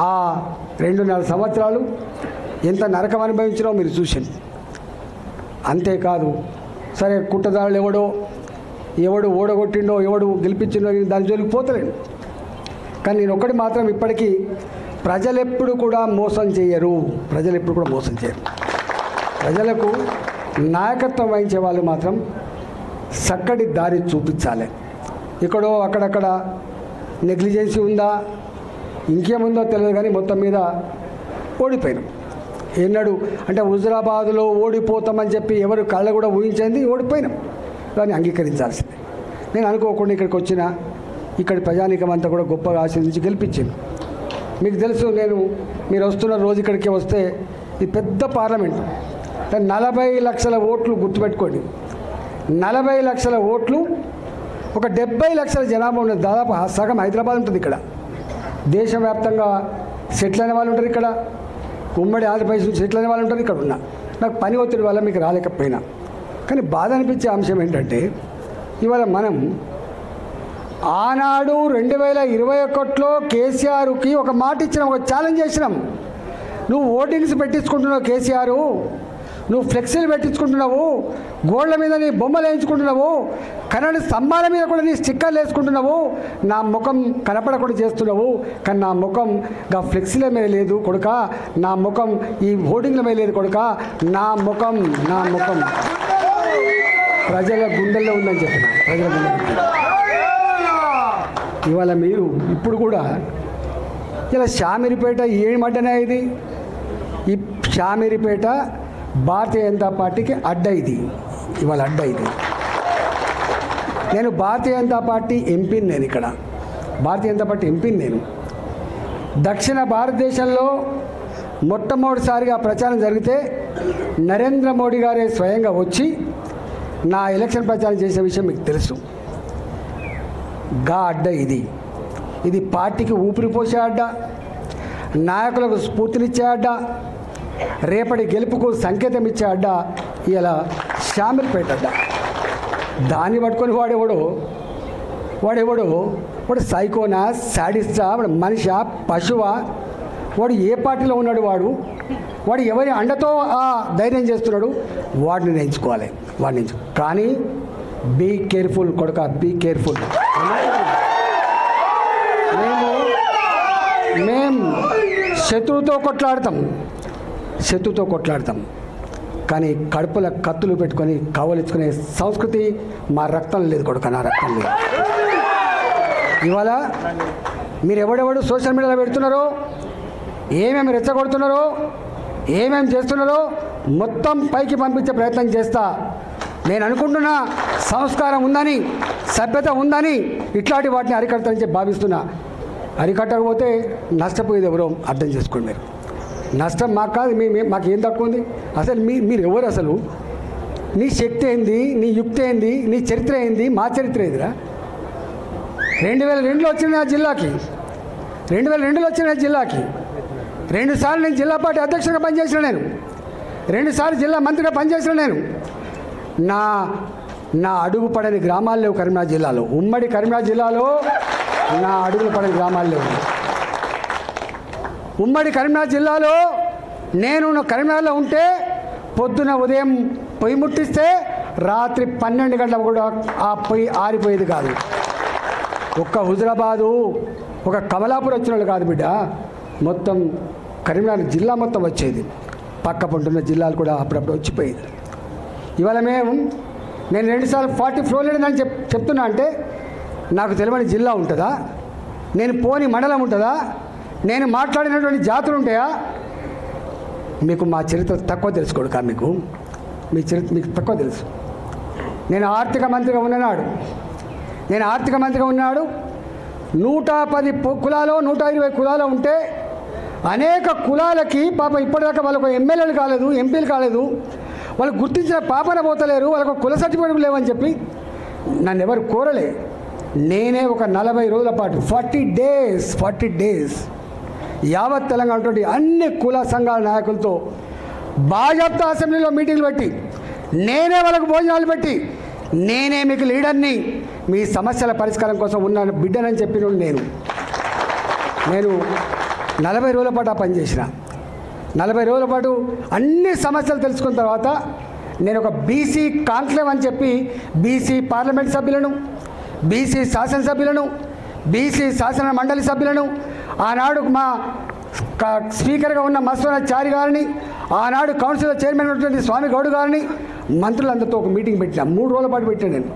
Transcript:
ఆ 2.5 సంవత్సరాలు ఎంత నరకం అనుభవించినో మీరు చూసింది. అంతేకాదు సరే కుట్రదారులు ఎవడు ఓడగొట్టిండో ఎవడు గెలిపించిండో దాని జోలికి పోతలేను. కానీ నేను ఒకటి మాత్రం ఇప్పటికీ ప్రజలెప్పుడు కూడా మోసం చేయరు. ప్రజలకు నాయకత్వం వహించే వాళ్ళు మాత్రం చక్కటి దారి చూపించాలి. ఇక్కడో అక్కడక్కడ నెగ్లిజెన్సీ ఉందా ఇంకేముందో తెలియదు, కానీ మొత్తం మీద ఓడిపోయినాం. ఎన్నడూ అంటే హుజురాబాద్లో ఓడిపోతామని చెప్పి ఎవరు కళ్ళ కూడా ఊహించింది ఓడిపోయినాం. దాన్ని అంగీకరించాల్సిందే. నేను అనుకోకుండా ఇక్కడికి వచ్చిన ఇక్కడి ప్రజానీకం అంతా కూడా గొప్పగా ఆశీర్వదించి గెలిపించింది. మీకు తెలుసు, మీరు వస్తున్న రోజు ఇక్కడికి వస్తే ఇది పెద్ద పార్లమెంట్, 40 లక్షల ఓట్లు గుర్తుపెట్టుకోండి. 40 లక్షల ఓట్లు, ఒక 70 లక్షల జనాభా ఉన్నది. దాదాపు సగం హైదరాబాద్ ఉంటుంది ఇక్కడ. దేశవ్యాప్తంగా సెటిల్ అయిన వాళ్ళు ఉంటారు ఇక్కడ. ఉమ్మడి ఆంధ్రప్రదేశ్ నుంచి సెటిల్ అయిన వాళ్ళు ఉంటారు ఇక్కడ. నాకు పని ఒత్తిడి వల్ల మీకు రాలేకపోయినా, కానీ బాధ అనిపించే అంశం ఏంటంటే ఇవాళ మనం ఆనాడు 2021లో కేసీఆర్కి ఒక మాట ఇచ్చినాం, ఒక ఛాలెంజ్ చేసినాం. నువ్వు ఓటింగ్స్ పెట్టించుకుంటున్నావు కేసీఆర్, నువ్వు ఫ్లెక్సీలు పెట్టించుకుంటున్నావు, గోళ్ల మీద నీ బొమ్మలు వేయించుకుంటున్నావు, కరెంటు స్తంభాల మీద కూడా నీ స్టిక్కర్లు వేసుకుంటున్నావు, నా ముఖం కనపడకుండా చేస్తున్నావు. కానీ నా ముఖం గా ఫ్లెక్సీల మీద లేదు కొడుక, నా ముఖం ఈ ఓటింగ్ల మీద లేదు కొడుక, నా ముఖం ప్రజల గుండెల్లో ఉందని చెప్పిన. ప్రజల గుండెల్లో ఇవాళ మీరు ఇప్పుడు కూడా ఇలా షామీర్పేట ఏమంటేనే ఇది, ఈ షామీర్పేట భారతీయ జనతా పార్టీకి అడ్డ. ఇది ఇవాళ అడ్డ. ఇది నేను భారతీయ జనతా పార్టీ ఎంపీని, నేను ఇక్కడ భారతీయ జనతా పార్టీ ఎంపీని. నేను దక్షిణ భారతదేశంలో మొట్టమొదటిసారిగా ప్రచారం జరిగితే నరేంద్ర మోడీ గారే స్వయంగా వచ్చి నా ఎలక్షన్ ప్రచారం చేసే విషయం మీకు తెలుసు. గా అడ్డ ఇది పార్టీకి ఊపిరి పోసే అడ్డ, నాయకులకు స్ఫూర్తినిచ్చే అడ్డ, రేపటి గెలుపుకు సంకేతం ఇచ్చే అడ్డ ఇలా షామీర్పేట అడ్డ. దాన్ని పట్టుకొని వాడు సైకోనా, శాడిస్టా, వాడు మనిషా, పశువా, వాడు ఏ పార్టీలో ఉన్నాడు, వాడు ఎవరి అండతో ఆ ధైర్యం చేస్తున్నాడు, వాడిని ఎంచుకోవాలి. కానీ బీ కేర్ఫుల్ కొడుక, బీ కేర్ఫుల్. మేము శత్రువుతో కొట్లాడతాం, కానీ కడుపుల కత్తులు పెట్టుకొని కవలించుకునే సంస్కృతి మా రక్తం లేదు కొడుక, నా రక్తం లేదు. ఇవాళ మీరు ఎవడెవడు సోషల్ మీడియాలో పెడుతున్నారో, ఏమేమి రెచ్చగొడుతున్నారో, ఏమేమి చేస్తున్నారో మొత్తం పైకి పంపించే ప్రయత్నం చేస్తా. నేను అనుకుంటున్నా సంస్కారం ఉందని, సభ్యత ఉందని ఇట్లాంటి వాటిని అరికడతానని భావిస్తున్నా. అరికట్టకపోతే నష్టపోయేది ఎవరో అర్థం చేసుకోండి. మీరు నష్టం మాకు కాదు, మాకేం తక్కువ ఉంది? అసలు మీరు ఎవరు? అసలు నీ శక్తి ఏంది, నీ యుక్తి ఏంది, నీ చరిత్ర ఏంది, మా చరిత్ర ఏదిరా? 2002లో వచ్చిన నా జిల్లాకి, 2002లో వచ్చిన నా జిల్లాకి 2 సార్లు నేను జిల్లా పార్టీ అధ్యక్షుడిగా పనిచేసిన, నేను 2 సార్లు జిల్లా మంత్రిగా పనిచేసిన. నేను నా అడుగు పడని గ్రామాలు లేవు కరీంనగర్ జిల్లాలో. ఉమ్మడి కరీంనగర్ జిల్లాలో నా అడుగులు పడని గ్రామాలు లేవు. ఉమ్మడి కరీంనగర్ జిల్లాలో నేను కరీంనగర్లో ఉంటే పొద్దున ఉదయం పొయ్యి ముట్టిస్తే రాత్రి 12 గంటలకు కూడా ఆ పొయ్యి ఆరిపోయేది కాదు. ఒక్క హుజురాబాదు, ఒక కమలాపూర్ వచ్చిన వాళ్ళు కాదు బిడ్డ, మొత్తం కరీంనగర్ జిల్లా మొత్తం వచ్చేది. పక్క పంటున్న జిల్లాలు కూడా అప్పుడప్పుడు వచ్చిపోయేది. ఇవాళ నేను 2 సార్లు 40 ఫ్లోర్ లేదని చెప్తున్నా అంటే నాకు తెలియని జిల్లా ఉంటుందా? నేను పోని మండలం ఉంటుందా? నేను మాట్లాడినటువంటి జాతులు ఉంటాయా? మీకు మా చరిత్ర తక్కువ తెలుసుకోడు కా, మీ చరిత్ర మీకు తక్కువ తెలుసు. నేను ఆర్థిక మంత్రిగా ఉన్నాడు 110 కులాలు 120 కులాలు ఉంటే అనేక కులాలకి పాపం ఇప్పటిదాకా వాళ్ళకు ఎమ్మెల్యేలు కాలేదు, ఎంపీలు కాలేదు, వాళ్ళు గుర్తించిన పాపన పోతలేరు, వాళ్ళకు కుల సర్టిఫికేట్ లేవని చెప్పి నన్ను ఎవరు కోరలే. నేనే ఒక 40 రోజుల పాటు 40 డేస్ యావత్ తెలంగాణ అన్ని కుల సంఘాల నాయకులతో భాజపా అసెంబ్లీలో మీటింగ్లు పెట్టి, నేనే వాళ్ళకు భోజనాలు పెట్టి, నేనే మీకు లీడర్ని, మీ సమస్యల పరిష్కారం కోసం ఉన్న బిడ్డనని చెప్పిన నేను 40 రోజుల పాటు ఆ పని చేసిన. 40 రోజుల పాటు అన్ని సమస్యలు తెలుసుకున్న తర్వాత నేను ఒక బీసీ కాంక్లేవ్ అని చెప్పి బీసీ పార్లమెంట్ సభ్యులను, బీసీ శాసనసభ్యులను, బీసీ శాసన మండలి సభ్యులను, ఆనాడు మా స్పీకర్గా ఉన్న మస్వనాచారి గారిని, ఆనాడు కౌన్సిల్ చైర్మన్ ఉన్నటువంటి స్వామి గౌడ్ గారిని, మంత్రులందరితో ఒక మీటింగ్ పెట్టిన. 3 రోజుల పాటు పెట్టాను నేను.